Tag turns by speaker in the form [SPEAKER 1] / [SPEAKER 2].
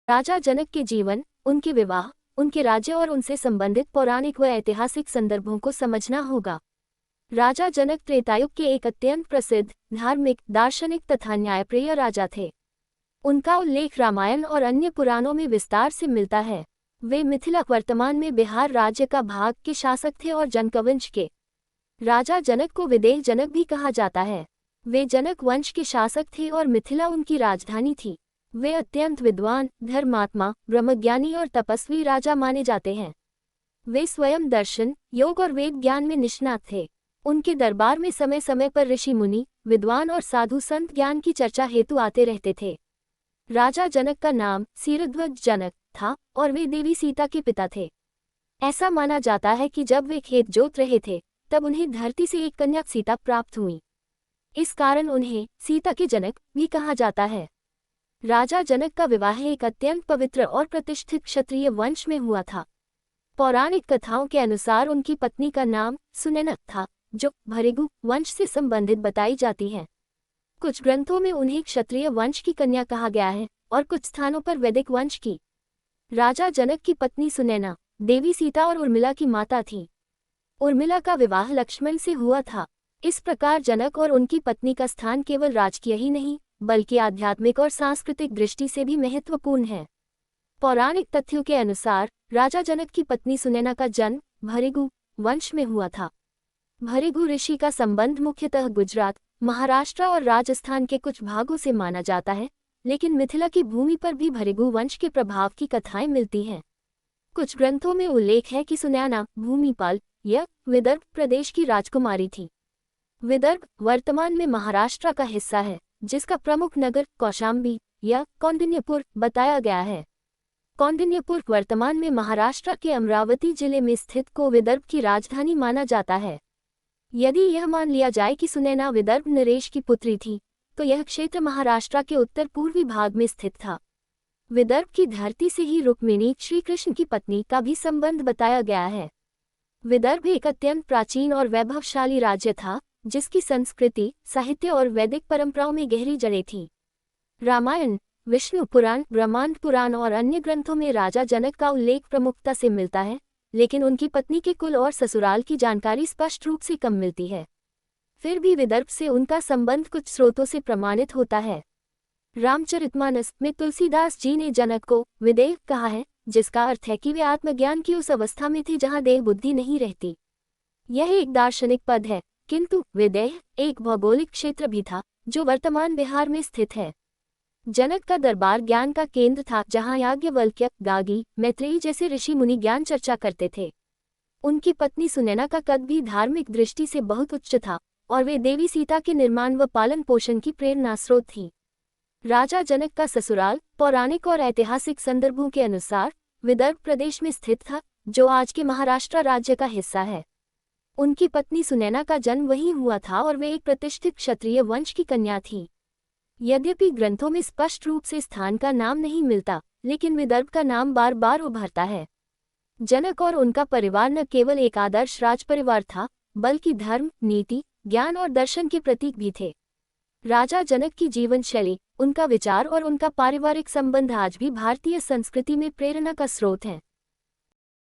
[SPEAKER 1] राजा जनक के जीवन, उनके विवाह, उनके राज्य और उनसे संबंधित पौराणिक व ऐतिहासिक संदर्भों को समझना होगा। राजा जनक त्रेतायुग के एक अत्यंत प्रसिद्ध, धार्मिक, दार्शनिक तथा न्यायप्रिय राजा थे। उनका उल्लेख रामायण और अन्य पुराणों में विस्तार से मिलता है। वे मिथिला, वर्तमान में बिहार राज्य का भाग के शासक थे और जनकवंश के। राजा जनक को विदेह जनक भी कहा जाता है। वे जनक वंश के शासक थे और मिथिला उनकी राजधानी थी। वे अत्यंत विद्वान, धर्मात्मा, ब्रह्मज्ञानी और तपस्वी राजा माने जाते हैं। वे स्वयं दर्शन, योग और वेद ज्ञान में निष्णात थे। उनके दरबार में समय समय पर ऋषि मुनि, विद्वान और साधु संत ज्ञान की चर्चा हेतु आते रहते थे। राजा जनक का नाम सिरध्वज जनक था और वे देवी सीता के पिता थे। ऐसा माना जाता है कि जब वे खेत जोत रहे थे तब उन्हें धरती से एक कन्या सीता प्राप्त हुई। इस कारण उन्हें सीता के जनक भी कहा जाता है। राजा जनक का विवाह एक अत्यंत पवित्र और प्रतिष्ठित क्षत्रिय वंश में हुआ था। पौराणिक कथाओं के अनुसार उनकी पत्नी का नाम सुनैना था, जो भृगु वंश से संबंधित बताई जाती है। कुछ ग्रंथों में उन्हें क्षत्रिय वंश की कन्या कहा गया है और कुछ स्थानों पर वैदिक वंश की। राजा जनक की पत्नी सुनैना देवी सीता और उर्मिला की माता थी। उर्मिला का विवाह लक्ष्मण से हुआ था। इस प्रकार जनक और उनकी पत्नी का स्थान केवल राजकीय ही नहीं बल्कि आध्यात्मिक और सांस्कृतिक दृष्टि से भी महत्वपूर्ण है। पौराणिक तथ्यों के अनुसार राजा जनक की पत्नी सुनैना का जन्म भृगु वंश में हुआ था। भृगु ऋषि का संबंध मुख्यतः गुजरात, महाराष्ट्र और राजस्थान के कुछ भागों से माना जाता है, लेकिन मिथिला की भूमि पर भी भृगु वंश के प्रभाव की कथाएं मिलती हैं। कुछ ग्रंथों में उल्लेख है कि सुनैना भूमिपाल या विदर्भ प्रदेश की राजकुमारी थी। विदर्भ वर्तमान में महाराष्ट्र का हिस्सा है, जिसका प्रमुख नगर कौशाम्बी या कौंडिन्यपुर बताया गया है। कौंडिन्यपुर वर्तमान में महाराष्ट्र के अमरावती जिले में स्थित को विदर्भ की राजधानी माना जाता है। यदि यह मान लिया जाए कि सुनैना विदर्भ नरेश की पुत्री थी, तो यह क्षेत्र महाराष्ट्र के उत्तर पूर्वी भाग में स्थित था। विदर्भ की धरती से ही रुक्मिणी श्री कृष्ण की पत्नी का भी संबंध बताया गया है। विदर्भ एक अत्यंत प्राचीन और वैभवशाली राज्य था, जिसकी संस्कृति, साहित्य और वैदिक परंपराओं में गहरी जड़ें थीं। रामायण, विष्णु पुराण, ब्रह्मांड पुराण और अन्य ग्रंथों में राजा जनक का उल्लेख प्रमुखता से मिलता है, लेकिन उनकी पत्नी के कुल और ससुराल की जानकारी स्पष्ट रूप से कम मिलती है। फिर भी विदर्भ से उनका संबंध कुछ स्रोतों से प्रमाणित होता है। रामचरितमानस में तुलसीदास जी ने जनक को विदेह कहा है, जिसका अर्थ है कि वे आत्मज्ञान की उस अवस्था में थे जहाँ देह बुद्धि नहीं रहती। यह एक दार्शनिक पद है, किंतु विदेह एक भौगोलिक क्षेत्र भी था जो वर्तमान बिहार में स्थित है। जनक का दरबार ज्ञान का केंद्र था, जहाँ याज्ञवल्क्य, गागी, मैत्रेयी जैसे ऋषि मुनि ज्ञान चर्चा करते थे। उनकी पत्नी सुनैना का कद भी धार्मिक दृष्टि से बहुत उच्च था और वे देवी सीता के निर्माण व पालन पोषण की प्रेरणा स्रोत थी। राजा जनक का ससुराल पौराणिक और ऐतिहासिक संदर्भों के अनुसार विदर्भ प्रदेश में स्थित था, जो आज के महाराष्ट्र राज्य का हिस्सा है। उनकी पत्नी सुनैना का जन्म वहीं हुआ था और वे एक प्रतिष्ठित क्षत्रिय वंश की कन्या थी। यद्यपि ग्रंथों में स्पष्ट रूप से स्थान का नाम नहीं मिलता, लेकिन विदर्भ का नाम बार बार उभरता है। जनक और उनका परिवार न केवल एक आदर्श राजपरिवार था, बल्कि धर्म, नीति, ज्ञान और दर्शन के प्रतीक भी थे। राजा जनक की जीवन शैली, उनका विचार और उनका पारिवारिक संबंध आज भी भारतीय संस्कृति में प्रेरणा का स्रोत हैं।